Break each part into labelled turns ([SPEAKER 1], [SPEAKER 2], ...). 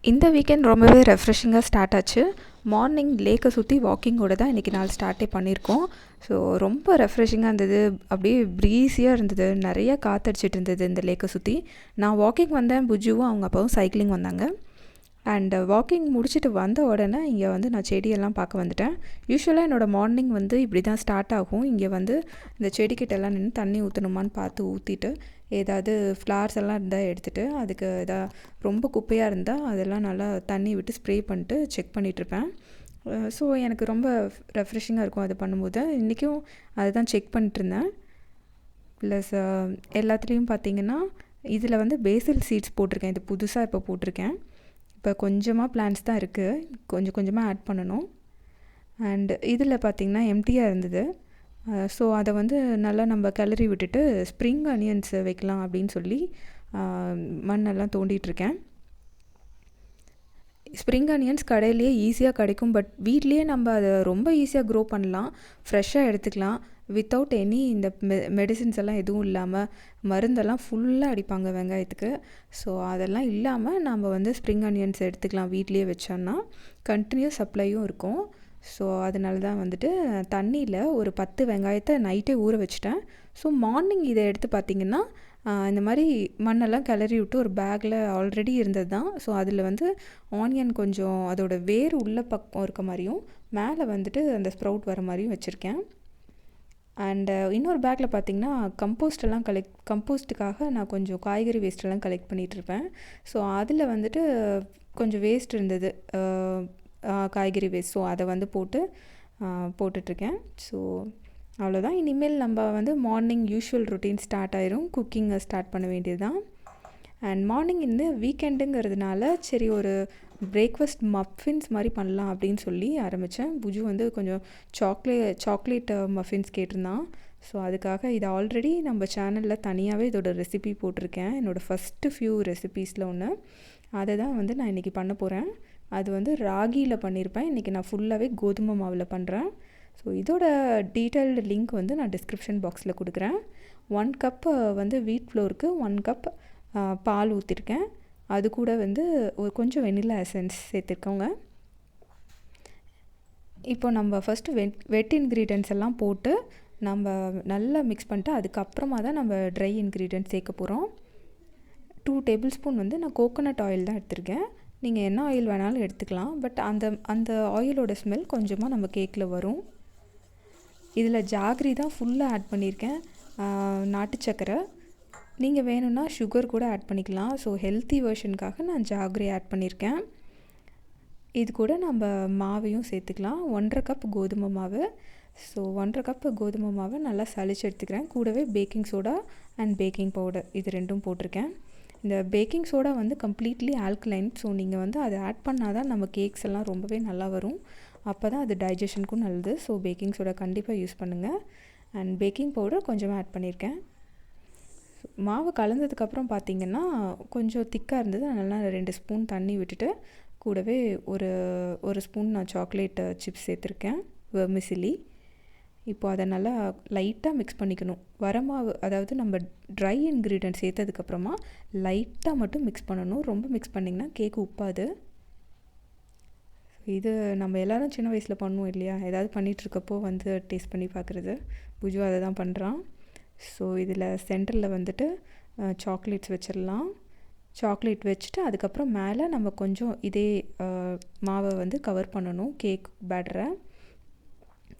[SPEAKER 1] இந்த வீக்கெண்ட் ரொம்பவே ரெஃப்ரெஷிங்காக ஸ்டார்ட் ஆச்சு. மார்னிங் லேக்கை சுற்றி வாக்கிங்கோட தான் இன்றைக்கி நாள் ஸ்டார்ட்டே பண்ணியிருக்கோம். ஸோ ரொம்ப ரெஃப்ரெஷிங்காக இருந்தது, அப்படியே ப்ரீஸியாக இருந்தது, நிறையா காற்றடிச்சிட்டு இருந்தது இந்த லேக்கை சுற்றி. நான் வாக்கிங் வந்தேன், புஜ்ஜுவும் அவங்க அப்பாவும் சைக்கிளிங் வந்தாங்க. அண்ட் வாக்கிங் முடிச்சுட்டு வந்த உடனே இங்கே வந்து நான் செடியெல்லாம் பார்க்க வந்துட்டேன். யூஸ்வலாக என்னோடய மார்னிங் வந்து இப்படி தான் ஸ்டார்ட் ஆகும். இங்கே வந்து இந்த செடிக்கிட்டெல்லாம் நின்று தண்ணி ஊற்றணுமான்னு பார்த்து ஊற்றிட்டு, ஏதாவது ஃப்ளார்ஸ் எல்லாம் இருந்தால் எடுத்துகிட்டு, அதுக்கு எதாவது ரொம்ப குப்பையாக இருந்தால் அதெல்லாம் நல்லா தண்ணி விட்டு ஸ்ப்ரே பண்ணிட்டு செக் பண்ணிகிட்ருப்பேன். ஸோ எனக்கு ரொம்ப ரெஃப்ரெஷிங்காக இருக்கும் அது பண்ணும்போது. இன்றைக்கும் அதை தான் செக் பண்ணிட்டுருந்தேன். ப்ளஸ் எல்லாத்துலேயும் பார்த்திங்கன்னா இதில் வந்து பேசில் சீட்ஸ் போட்டிருக்கேன். இது புதுசாக இப்போ போட்டிருக்கேன். இப்போ கொஞ்சமாக பிளான்ட்ஸ் தான் இருக்குது, கொஞ்சம் கொஞ்சமாக ஆட் பண்ணணும். அண்ட் இதில் பார்த்திங்கன்னா எம்டியாக இருந்தது. ஸோ அதை வந்து நல்லா நம்ம கிளறி விட்டுட்டு ஸ்ப்ரிங் அனியன்ஸ் வைக்கலாம் அப்படின்னு சொல்லி மண்ணெல்லாம் தோண்டிகிட்ருக்கேன். ஸ்ப்ரிங் அனியன்ஸ் கடையிலேயே ஈஸியாக கிடைக்கும். பட் வீட்லேயே நம்ம அதை ரொம்ப ஈஸியாக க்ரோ பண்ணலாம், ஃப்ரெஷ்ஷாக எடுத்துக்கலாம், வித்தவுட் எனி இந்த மெடிசின்ஸ் எல்லாம் எதுவும் இல்லாமல். மருந்தெல்லாம் ஃபுல்லாக அடிப்பாங்க வெங்காயத்துக்கு. ஸோ அதெல்லாம் இல்லாமல் நம்ம வந்து ஸ்ப்ரிங் அனியன்ஸ் எடுத்துக்கலாம் வீட்லேயே வச்சோன்னா. கண்டினியூஸ் சப்ளையும் இருக்கும். ஸோ அதனால தான் வந்துட்டு தண்ணியில் ஒரு 10 வெங்காயத்தை நைட்டே ஊற வச்சுட்டேன். ஸோ மார்னிங் இதை எடுத்து பார்த்திங்கன்னா இந்த மாதிரி மண்ணெல்லாம் கிளறி விட்டு ஒரு பேக்கில் ஆல்ரெடி இருந்தது தான். ஸோ அதில் வந்து ஆனியன் கொஞ்சம் அதோட வேர் உள்ள பக்கம் இருக்க மாதிரியும், மேலே வந்துட்டு அந்த ஸ்ப்ரவுட் வர மாதிரியும் வச்சுருக்கேன். அண்டு இன்னொரு பேக்கில் பார்த்திங்கன்னா கம்போஸ்ட்டுக்காக நான் கொஞ்சம் காய்கறி வேஸ்ட்டெல்லாம் கலெக்ட் பண்ணிகிட்ருப்பேன். ஸோ அதில் வந்துட்டு கொஞ்சம் வேஸ்ட் இருந்தது, காய்கறி வேஸ்ட். ஸோ அதை வந்து போட்டுட்ருக்கேன். ஸோ அவ்வளோதான். இனிமேல் நம்ம வந்து மார்னிங் யூஷுவல் ரொட்டீன் ஸ்டார்ட் ஆயிரும், குக்கிங்கை ஸ்டார்ட் பண்ண வேண்டியது தான். அண்ட் மார்னிங் இந்த வீக்கெண்டுங்கிறதுனால சரி ஒரு பிரேக்ஃபாஸ்ட் மஃபின்ஸ் மாதிரி பண்ணலாம் அப்படின்னு சொல்லி ஆரம்பித்தேன். புஜு வந்து கொஞ்சம் சாக்லேட் மஃபின்ஸ் கேட்டிருந்தான். ஸோ அதுக்காக இது ஆல்ரெடி நம்ம சேனலில் தனியாகவே இதோட ரெசிபி போட்டிருக்கேன், என்னோடய ஃபஸ்ட்டு ஃபியூ ரெசிபீஸில் ஒன்று. அதை தான் வந்து நான் இன்றைக்கி பண்ண போகிறேன். அது வந்து ராகியில் பண்ணியிருப்பேன், இன்றைக்கி நான் ஃபுல்லாகவே கோதுமை மாவில் பண்ணுறேன். ஸோ இதோட டீட்டெயில்டு லிங்க் வந்து நான் டிஸ்கிரிப்ஷன் பாக்ஸில் கொடுக்குறேன். 1 கப்பு வந்து வீட் ஃப்ளோருக்கு 1 கப் பால் ஊற்றிருக்கேன். அது கூட வந்து ஒரு கொஞ்சம் வெனிலா எசன்ஸ் சேர்த்துருக்கோங்க. இப்போ நம்ம ஃபஸ்ட்டு வெட் இன்க்ரீடியன்ட்ஸ் எல்லாம் போட்டு நம்ம நல்லா மிக்ஸ் பண்ணிட்டு அதுக்கப்புறமா தான் நம்ம ட்ரை இன்க்ரீடியன்ட்ஸ் சேர்க்க போகிறோம். 2 டேபிள் ஸ்பூன் வந்து நான் கோகோனட் ஆயில் தான் எடுத்திருக்கேன். நீங்கள் என்ன ஆயில் வேணாலும் எடுத்துக்கலாம். பட் அந்த ஆயிலோட ஸ்மெல் கொஞ்சமாக நம்ம கேக்கில் வரும். இதில் ஜாகரி தான் ஃபுல்லாக ஆட் பண்ணியிருக்கேன், நாட்டு சக்கரை. நீங்கள் வேணும்னா சுகர் கூட ஆட் பண்ணிக்கலாம். ஸோ ஹெல்த்தி வெர்ஷனுக்காக நான் ஜாகரி ஆட் பண்ணியிருக்கேன். இது கூட நம்ம மாவையும் சேர்த்துக்கலாம். 1.5 கப் கோதுமை மாவு. ஸோ 1.5 கப் கோதுமை மாவை நல்லா சளிச்சு எடுத்துக்கிறேன். கூடவே baking soda and baking powder இது ரெண்டும் போட்டிருக்கேன். இந்த பேக்கிங் சோடா வந்து கம்ப்ளீட்லி ஆல்கலைன். ஸோ நீங்கள் வந்து அதை ஆட் பண்ணால் தான் நம்ம கேக்ஸ் எல்லாம் ரொம்பவே நல்லா வரும், அப்போ தான் அது டைஜஷனுக்கும் நல்லது. ஸோ பேக்கிங் சோடா கண்டிப்பாக யூஸ் பண்ணுங்கள். அண்ட் பேக்கிங் பவுடர் கொஞ்சமாக ஆட் பண்ணியிருக்கேன். மாவு கலந்ததுக்கப்புறம் பார்த்திங்கன்னா கொஞ்சம் திக்காக இருந்தது, அதனால் 2 ஸ்பூன் தண்ணி விட்டுட்டு கூடவே ஒரு ஸ்பூன் நான் சாக்லேட் சிப்ஸ் சேர்த்துருக்கேன், வெர்மிசிலி. இப்போ அதை நல்லா லைட்டாக மிக்ஸ் பண்ணிக்கணும். வரமாவு, அதாவது நம்ம ட்ரை இன்க்ரீடியன்ட் சேர்த்ததுக்கப்புறமா லைட்டாக மட்டும் மிக்ஸ் பண்ணணும். ரொம்ப மிக்ஸ் பண்ணிங்கன்னா கேக்கு உப்பாது. இது நம்ம எல்லோரும் சின்ன வயசில் பண்ணுவோம் இல்லையா, ஏதாவது பண்ணிகிட்ருக்கப்போ வந்து டேஸ்ட் பண்ணி பார்க்குறது. புஜு அதை தான் பண்ணுறான். ஸோ இதில் சென்டரில் வந்துட்டு சாக்லேட்ஸ் வச்சிடலாம். சாக்லேட் வச்சுட்டு அதுக்கப்புறம் மேலே நம்ம கொஞ்சம் இதே மாவை வந்து கவர் பண்ணணும், கேக் பேட்டரை.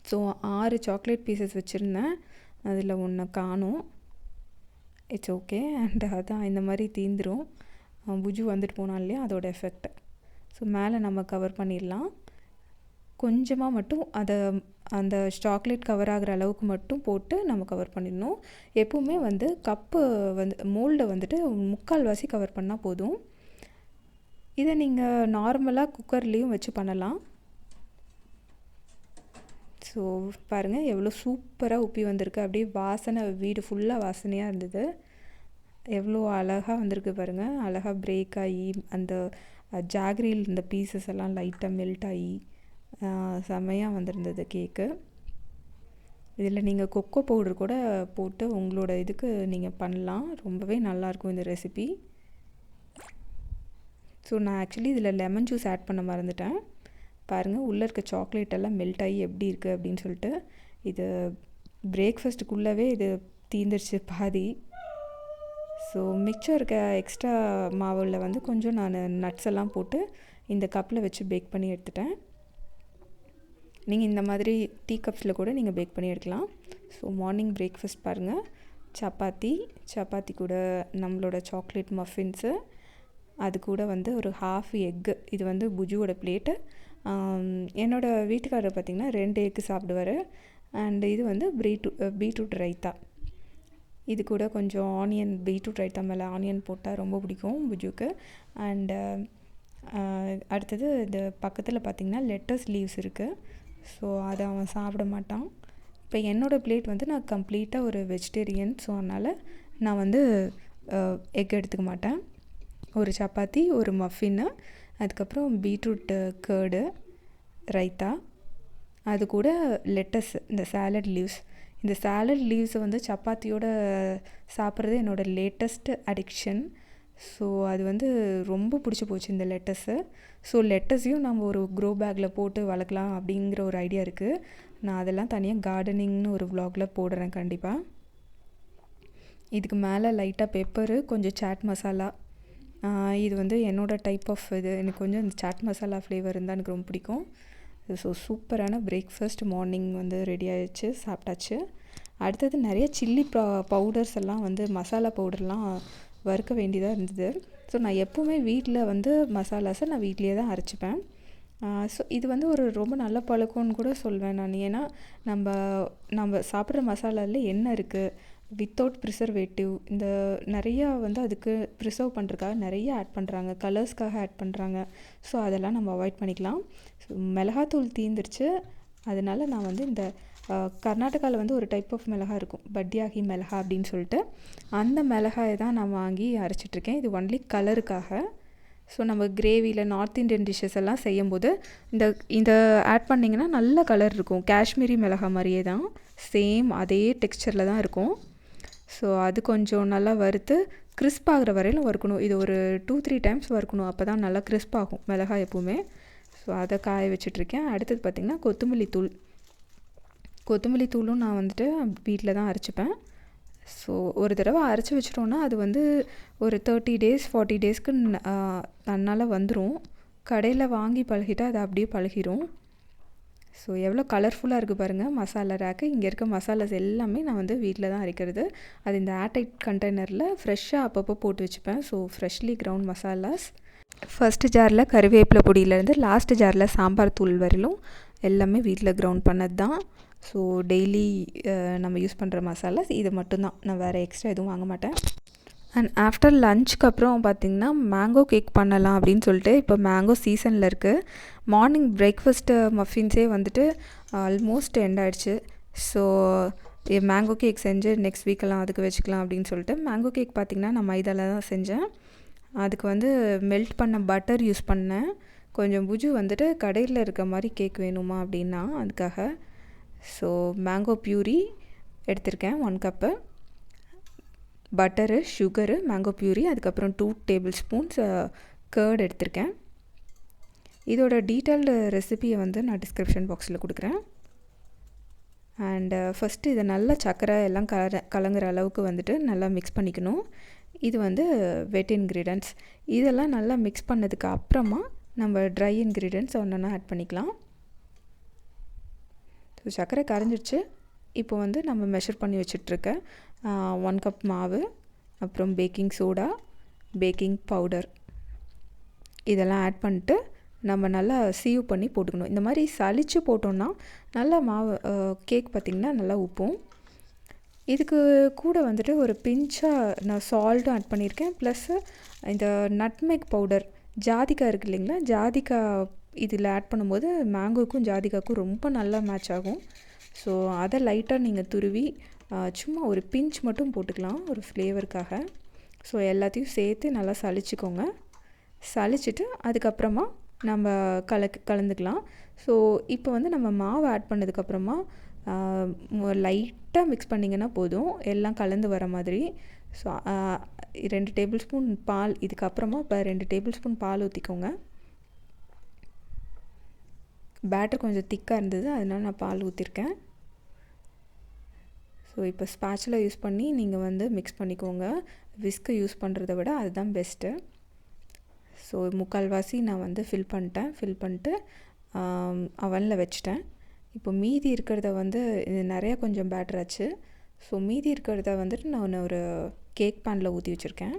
[SPEAKER 1] ஸோ 6 சாக்லேட் பீசஸ் வச்சுருந்தேன், அதில் 1 காணும். It's okay. அண்ட் அதான் இந்த மாதிரி தீந்துடும். புஜு வந்துட்டு போனான் இல்லையா, அதோட எஃபெக்ட். ஸோ மேலே நம்ம கவர் பண்ணிடலாம். கொஞ்சமாக மட்டும் அந்த சாக்லேட் கவர் ஆகிற அளவுக்கு மட்டும் போட்டு நம்ம கவர் பண்ணிடணும். எப்போவுமே வந்து கப்பு வந்து மோல்டை வந்துட்டு 3/4 கவர் பண்ணால் போதும். இதை நீங்கள் நார்மலாக குக்கர்லேயும் வச்சு பண்ணலாம். ஸோ பாருங்கள் எவ்வளோ சூப்பராக உப்பி வந்திருக்கு. அப்படியே வாசனை, வீடு ஃபுல்லாக வாசனையாக இருந்தது. எவ்வளோ அழகாக வந்திருக்கு பாருங்கள். அழகாக பிரேக் ஆகி அந்த ஜாகரியில் இந்த பீசஸ் எல்லாம் லைட்டாக மெல்ட் ஆகி செம்மையாக வந்திருந்தது கேக்கு. இதில் நீங்கள் கொக்கோ பவுடர் கூட போட்டு உங்களோட இதுக்கு நீங்கள் பண்ணலாம், ரொம்பவே நல்லாயிருக்கும் இந்த ரெசிபி. ஸோ நான் ஆக்சுவலி இதில் லெமன் ஜூஸ் ஆட் பண்ண மறந்துட்டேன். பாருங்கள் உள்ளே இருக்க சாக்லேட் எல்லாம் மெல்ட் ஆகி எப்படி இருக்குது அப்படின்னு சொல்லிட்டு. இது பிரேக்ஃபாஸ்ட்டுக்குள்ளவே இது தீந்துருச்சு பாதி. ஸோ மிச்சம் இருக்க எக்ஸ்ட்ரா மாவில் வந்து கொஞ்சம் நான் நட்ஸ் எல்லாம் போட்டு இந்த கப்பில் வச்சு பேக் பண்ணி எடுத்துட்டேன். நீங்கள் இந்த மாதிரி டீ கப்ஸில் கூட நீங்கள் பேக் பண்ணி எடுக்கலாம். ஸோ மார்னிங் பிரேக்ஃபாஸ்ட் பாருங்கள், சப்பாத்தி கூட நம்மளோட சாக்லேட் மஃபின்ஸு, அது கூட வந்து ஒரு ஹாஃப் எக்கு. இது வந்து புஜுவோட பிளேட்டு. என்னோடய வீட்டுக்காரர் பார்த்திங்கன்னா 2 எக்கு சாப்பிடுவார். அண்ட் இது வந்து பீட்ரூட் ரைத்தா. இது கூட கொஞ்சம் ஆனியன், பீட்ரூட் ரைத்தா மேலே ஆனியன் போட்டால் ரொம்ப பிடிக்கும் புஜுக்கு. அண்டு அடுத்தது இது பக்கத்தில் பார்த்திங்கன்னா லெட்டஸ் லீவ்ஸ் இருக்குது. ஸோ அதை அவன் சாப்பிட மாட்டான். இப்போ என்னோடய பிளேட் வந்து நான் கம்ப்ளீட்டாக ஒரு வெஜிடேரியன். ஸோ அதனால் நான் வந்து எக் எடுத்துக்க மாட்டேன். ஒரு சப்பாத்தி, ஒரு மஃபின்னு, அதுக்கப்புறம் பீட்ரூட் கர்டு ரைத்தா, அது கூட லெட்டஸ், இந்த சாலட் லீவ்ஸ். இந்த சாலட் லீவ்ஸை வந்து சப்பாத்தியோடு சாப்பிட்றது என்னோடய லேட்டஸ்ட் அடிக்ஷன். ஸோ அது வந்து ரொம்ப பிடிச்சி போச்சு இந்த லெட்டஸு. ஸோ லெட்டஸையும் நம்ம ஒரு க்ரோ பேக்கில் போட்டு வளர்க்கலாம் அப்படிங்கிற ஒரு ஐடியா இருக்குது. நான் அதெல்லாம் தனியாக கார்டனிங்னு ஒரு வ்ளாகில் போடுறேன் கண்டிப்பாக. இதுக்கு மேலே லைட்டாக பெப்பரு, கொஞ்சம் சாட் மசாலா. இது வந்து என்னோடய டைப் ஆஃப் இது. எனக்கு கொஞ்சம் இந்த சாட் மசாலா ஃப்ளேவர் இருந்தால் எனக்கு ரொம்ப பிடிக்கும். ஸோ சூப்பரான பிரேக்ஃபாஸ்ட் மார்னிங் வந்து ரெடி ஆகிடுச்சு, சாப்பிட்டாச்சு. அடுத்தது நிறைய சில்லி பவுடர்ஸ் எல்லாம் வந்து மசாலா பவுடர்லாம் வறுக்க வேண்டியதாக இருந்தது. ஸோ நான் எப்போவுமே வீட்டில் வந்து மசாலாஸை நான் வீட்லேயே தான் அரைச்சிப்பேன். ஸோ இது வந்து ஒரு ரொம்ப நல்ல பழக்கம்னு கூட சொல்வேன் நான். ஏன்னா நம்ம சாப்பிட்ற மசாலாவில் என்ன இருக்குது, வித்தவுட் ப்ரிசர்வேட்டிவ், இந்த நிறையா வந்து அதுக்கு ப்ரிசர்வ் பண்ணுறதுக்காக நிறைய ஆட் பண்ணுறாங்க, கலர்ஸ்க்காக ஆட் பண்ணுறாங்க. ஸோ அதெல்லாம் நம்ம அவாய்ட் பண்ணிக்கலாம். ஸோ மிளகாத்தூள் தீந்துருச்சு. அதனால் நான் வந்து இந்த கர்நாடகாவில் வந்து ஒரு டைப் ஆஃப் மிளகாய் இருக்கும், பட்டியாகி மிளகாய் அப்படின்னு சொல்லிட்டு. அந்த மிளகாயை தான் நான் வாங்கி அரைச்சிட்ருக்கேன். இது ஒன்லி கலருக்காக. ஸோ நம்ம கிரேவியில் நார்த் இண்டியன் டிஷ்ஷஸ் எல்லாம் செய்யும்போது இந்த ஆட் பண்ணிங்கன்னா நல்ல கலர் இருக்கும். காஷ்மீரி மிளகாய் மாதிரியே தான், சேம் அதே டெக்ஸ்சரில் தான் இருக்கும். ஸோ அது கொஞ்சம் நல்லா வறுத்து கிறிஸ்ப் ஆகிற வரையிலும் வறுக்கணும். இது ஒரு 2-3 டைம்ஸ் வறுக்கணும். அப்போ தான் நல்லா கிறிஸ்ப் ஆகும் மிளகாய் எப்போவுமே. ஸோ அதை காய வச்சிட்ருக்கேன். அடுத்தது பார்த்திங்கன்னா கொத்தமல்லி தூளும் நான் வந்துட்டு வீட்டில் தான் அரைச்சிப்பேன். ஸோ ஒரு தடவை அரைச்சி வச்சிட்டோன்னா அது வந்து ஒரு 30 days 40 daysக்கு தன்னால் வந்துடும். கடையில் வாங்கி பழகிட்டால் அது அப்படியே பழகிடும். ஸோ எவ்வளோ கலர்ஃபுல்லாக இருக்குது பாருங்கள் மசாலா ரேக்கு. இங்கே இருக்க மசாலாஸ் எல்லாமே நான் வந்து வீட்டில் தான் அரைக்கிறது. அது இந்த ஏர்டைட் கண்டெய்னரில் ஃப்ரெஷ்ஷாக அப்பப்போ போட்டு வச்சுப்பேன். ஸோ ஃப்ரெஷ்லி கிரவுண்ட் மசாலாஸ். ஃபஸ்ட்டு ஜாரில் கருவேப்பிலை பொடியிலேருந்து லாஸ்ட் ஜாரில் சாம்பார் தூள் வரையிலும் எல்லாமே வீட்டில் கிரவுண்ட் பண்ணது தான். ஸோ டெய்லி நம்ம யூஸ் பண்ணுற மசாலாஸ் இது மட்டும்தான். நான் வேறு எக்ஸ்ட்ரா எதுவும் வாங்க மாட்டேன். அண்ட் ஆஃப்டர் லஞ்சுக்கு அப்புறம் பார்த்திங்கன்னா மேங்கோ கேக் பண்ணலாம் அப்படின்னு சொல்லிட்டு, இப்போ மேங்கோ சீசனில் இருக்குது. மார்னிங் பிரேக்ஃபாஸ்ட்டு மஃபின்ஸே வந்துட்டு ஆல்மோஸ்ட் எண்ட் ஆகிடுச்சு. ஸோ மேங்கோ கேக் செஞ்சு நெக்ஸ்ட் வீக்கெல்லாம் அதுக்கு வச்சுக்கலாம் அப்படின்னு சொல்லிட்டு, மேங்கோ கேக் பார்த்திங்கன்னா நான் மைதாவில் தான் செஞ்சேன். அதுக்கு வந்து மெல்ட் பண்ண பட்டர் யூஸ் பண்ணேன். கொஞ்சம் புஜு வந்துட்டு கடையில் இருக்க மாதிரி கேக் வேணுமா அப்படின்னா அதுக்காக. ஸோ மேங்கோ பியூரி எடுத்திருக்கேன் 1 கப்பு, பட்டரு, சுகரு, மேங்கோ பியூரி, அதுக்கப்புறம் 2 tablespoons கர்ட் எடுத்திருக்கேன். இதோட டீட்டெயில்டு ரெசிபியை வந்து நான் டிஸ்கிரிப்ஷன் பாக்ஸில் கொடுக்குறேன். அண்டு ஃபஸ்ட்டு இதை நல்லா சர்க்கரை எல்லாம் கலங்குற அளவுக்கு வந்துட்டு நல்லா மிக்ஸ் பண்ணிக்கணும். இது வந்து வெட் இன்க்ரீடியன்ட்ஸ். இதெல்லாம் நல்லா மிக்ஸ் பண்ணதுக்கு அப்புறமா நம்ம ட்ரை இன்க்ரீடியன்ட்ஸ் ஒன்றா ஆட் பண்ணிக்கலாம். ஸோ சர்க்கரை கரைஞ்சிடுச்சு. இப்போ வந்து நம்ம மெஷர் பண்ணி வச்சிட்ருக்க 1 கப் மாவு, அப்புறம் பேக்கிங் சோடா, பேக்கிங் பவுடர் இதெல்லாம் ஆட் பண்ணிட்டு நம்ம நல்லா சீவ் பண்ணி போட்டுக்கணும். இந்த மாதிரி சலிச்சு போட்டோன்னா நல்லா மாவு கேக் பார்த்திங்கன்னா நல்லா உப்பும். இதுக்கு கூட வந்துட்டு ஒரு பிஞ்சாக நான் சால்ட்டும் ஆட் பண்ணியிருக்கேன். ப்ளஸ்ஸு இந்த நட்மெக் பவுடர், ஜாதிக்காய் இருக்குது இல்லைங்களா, ஜாதிக்காய் இதில் ஆட் பண்ணும்போது மேங்கோக்கும் ஜாதிக்காய்க்கும் ரொம்ப நல்லா மேட்ச் ஆகும். ஸோ அதை லைட்டாக நீங்கள் துருவி சும்மா ஒரு பிஞ்ச் மட்டும் போட்டுக்கலாம் ஒரு ஃப்ளேவருக்காக. ஸோ எல்லாத்தையும் சேர்த்து நல்லா சலிச்சுக்கோங்க. சலிச்சுட்டு அதுக்கப்புறமா நம்ம கலந்துக்கலாம். ஸோ இப்போ வந்து நம்ம மாவு ஆட் பண்ணதுக்கப்புறமா லைட்டாக மிக்ஸ் பண்ணிங்கன்னா போதும், எல்லாம் கலந்து வர மாதிரி. ஸோ 2 டேபிள் ஸ்பூன் பால், இதுக்கப்புறமா இப்போ 2 டேபிள் ஸ்பூன் பால் ஊற்றிக்கோங்க. பேட்டர் கொஞ்சம் திக்காக இருந்தது, அதனால நான் பால் ஊற்றிருக்கேன். ஸோ இப்போ ஸ்பேச்சுலா யூஸ் பண்ணி நீங்கள் வந்து மிக்ஸ் பண்ணிக்கோங்க. விஸ்க்கு யூஸ் பண்ணுறத விட அதுதான் பெஸ்ட்டு. ஸோ முக்கால்வாசி நான் வந்து ஃபில் பண்ணிட்டு அவனில் வச்சிட்டேன். இப்போ மீதி இருக்கிறத வந்து இது நிறையா கொஞ்சம் பேட்டர் ஆச்சு. ஸோ மீதி இருக்கிறத வந்துட்டு நான் ஒரு கேக் பேனில் ஊற்றி வச்சுருக்கேன்.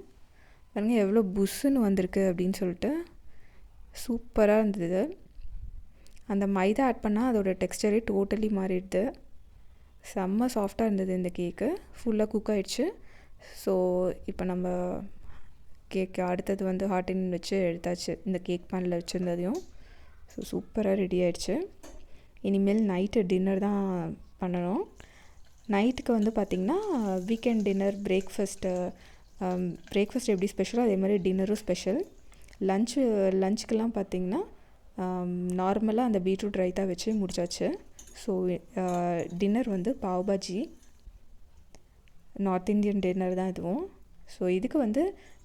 [SPEAKER 1] பாருங்கள் எவ்வளோ புஷ்ஷுன்னு வந்திருக்கு அப்படின்னு சொல்லிட்டு சூப்பராக இருந்தது. அந்த மைதா ஆட் பண்ணால் அதோடய டெக்ஸ்டரே டோட்டலி மாறிடுது. செம்ம சாஃப்டாக இருந்தது இந்த கேக்கு. ஃபுல்லாக குக் ஆகிடுச்சு. ஸோ இப்போ நம்ம கேக்கு அடுத்தது வந்து ஹாட்டின் வச்சு எடுத்தாச்சு, இந்த கேக் பேனில் வச்சுருந்ததையும். ஸோ சூப்பராக ரெடி ஆகிடுச்சு. இனிமேல் நைட்டு டின்னர் தான் பண்ணணும். நைட்டுக்கு வந்து பார்த்திங்கன்னா வீக்கெண்ட் டின்னர் பிரேக்ஃபாஸ்ட் எப்படி ஸ்பெஷலோ அதே மாதிரி டின்னரும் ஸ்பெஷல். லஞ்சுக்கெல்லாம் பார்த்திங்கன்னா நார்மலாக அந்த பீட்ரூட் ரைத்தா வச்சு முடிச்சாச்சு. ஸோ டின்னர் வந்து pav bhaji, north Indian dinner தான் இதுவும். ஸோ இதுக்கு வந்து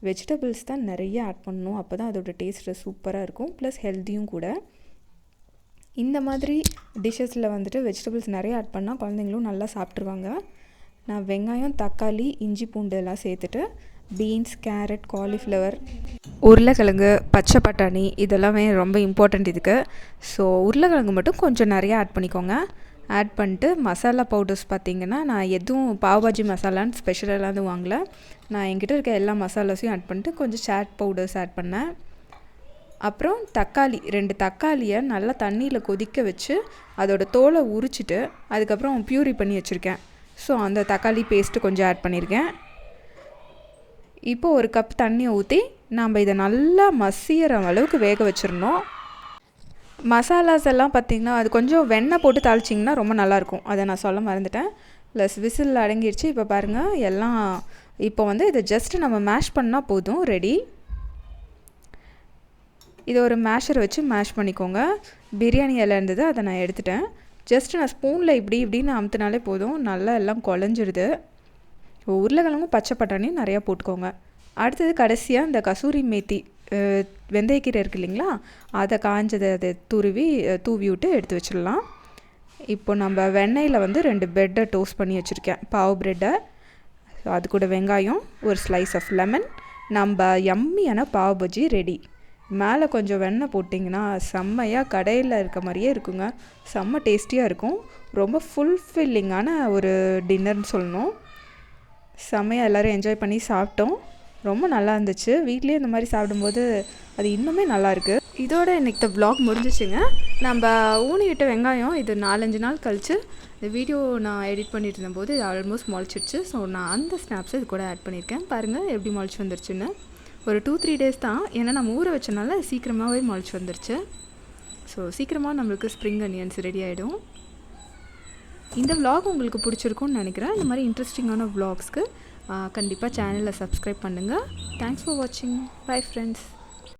[SPEAKER 1] வெஜிடபிள்ஸ் தான் நிறைய ஆட் பண்ணணும், அப்போ தான் அதோடய டேஸ்ட்டு சூப்பராக இருக்கும், ப்ளஸ் ஹெல்த்தியும் கூட. இந்த மாதிரி டிஷ்ஷஸில் வந்துட்டு வெஜிடபிள்ஸ் நிறைய ஆட் பண்ணால் குழந்தைங்களும் நல்லா சாப்பிட்ருவாங்க. நான் வெங்காயம், தக்காளி, இஞ்சி, பூண்டு எல்லாம் சேர்த்துட்டு பீன்ஸ், கேரட், காலிஃப்ளவர், உருளைக்கிழங்கு, பச்சை பட்டாணி இதெல்லாமே ரொம்ப இம்பார்ட்டண்ட் இதுக்கு. ஸோ உருளைக்கிழங்கு மட்டும் கொஞ்சம் நிறையா ஆட் பண்ணிக்கோங்க. ஆட் பண்ணிட்டு மசாலா பவுடர்ஸ் பார்த்திங்கன்னா நான் எதுவும் பாவ்பாஜி மசாலான்னு ஸ்பெஷலாக எதுவும் வாங்கலை. நான் என்கிட்ட இருக்க எல்லா மசாலாஸையும் ஆட் பண்ணிட்டு கொஞ்சம் சாட் பவுடர்ஸ் ஆட் பண்ணேன். அப்புறம் 2 தக்காளியை நல்லா தண்ணியில் கொதிக்க வச்சு அதோட தோலை உரிச்சிட்டு அதுக்கப்புறம் ப்யூரி பண்ணி வச்சுருக்கேன். ஸோ அந்த தக்காளி பேஸ்ட்டு கொஞ்சம் ஆட் பண்ணியிருக்கேன். இப்போது 1 கப் தண்ணியை ஊற்றி நம்ம இதை நல்லா மசிகிற அளவுக்கு வேக வச்சிடணும். மசாலாஸ் எல்லாம் பார்த்திங்கன்னா அது கொஞ்சம் வெண்ணெய் போட்டு தாளிச்சிங்கன்னா ரொம்ப நல்லாயிருக்கும், அதை நான் சொல்ல மறந்துட்டேன். ப்ளஸ் விசில் அடங்கிடுச்சு. இப்போ பாருங்கள் எல்லாம் இப்போ வந்து இதை ஜஸ்ட்டு நம்ம மேஷ் பண்ணால் போதும், ரெடி. இதை ஒரு மேஷரை வச்சு மேஷ் பண்ணிக்கோங்க. பிரியாணி இலை இருந்தது, அதை நான் எடுத்துட்டேன். ஜஸ்ட்டு நான் ஸ்பூனில் இப்படின்னு அமுத்தினாலே போதும், நல்லா எல்லாம் குழஞ்சிடுது. உருளைக்கிழங்கும் பச்சை பட்டாணியும் நிறையா போட்டுக்கோங்க. அடுத்தது கடைசியாக இந்த கசூரி மேத்தி வெந்தயக்கீரை இருக்குது இல்லைங்களா, அதை காஞ்சதை தூவி விட்டு எடுத்து வச்சிடலாம். இப்போ நம்ம வெண்ணெயில் வந்து 2 ப்ரெட்டை டோஸ்ட் பண்ணி வச்சுருக்கேன், பாவ் ப்ரெட்டை. ஸோ அது கூட வெங்காயம், ஒரு ஸ்லைஸ் ஆஃப் லெமன், நம்ம யம்மியான பாவ் பஜ்ஜி ரெடி. மேலே கொஞ்சம் வெண்ணெய் போட்டிங்கன்னா செம்மையாக கடையில் இருக்க மாதிரியே இருக்குங்க. செம்ம டேஸ்டியாக இருக்கும். ரொம்ப ஃபுல்ஃபில்லிங்கான ஒரு டின்னர்னு சொல்லணும். செம்மையாக எல்லோரும் என்ஜாய் பண்ணி சாப்பிட்டோம். ரொம்ப நல்லா இருந்துச்சு. வீட்லேயே இந்த மாதிரி சாப்பிடும்போது அது இன்னுமே நல்லாயிருக்கு. இதோட இன்றைக்கி இந்த vlog முடிஞ்சிச்சுங்க. நம்ம ஊனி விட்ட வெங்காயம் இது 4-5 நாள் கழித்து இந்த வீடியோ நான் எடிட் பண்ணிட்டு இருந்தபோது இது ஆல்மோஸ்ட் முளைச்சிடுச்சு. ஸோ நான் அந்த ஸ்னாப்ஸை இது கூட ஆட் பண்ணியிருக்கேன். பாருங்கள் எப்படி முளைச்சி வந்துருச்சுன்னு. ஒரு 2-3 டேஸ் தான், ஏன்னா நம்ம ஊற வச்சனால சீக்கிரமாகவே முளைச்சி வந்துருச்சு. ஸோ சீக்கிரமாக நம்மளுக்கு ஸ்ப்ரிங் அனியன்ஸ் ரெடி ஆகிடும். இந்த vlog உங்களுக்கு பிடிச்சிருக்கும்னு நினைக்கிறேன். இந்த மாதிரி இன்ட்ரெஸ்டிங்கான vlogsக்கு கண்டிப்பாக சேனலை சப்ஸ்கிரைப் பண்ணுங்கள். தேங்க்ஸ் ஃபார் வாட்சிங். Bye friends.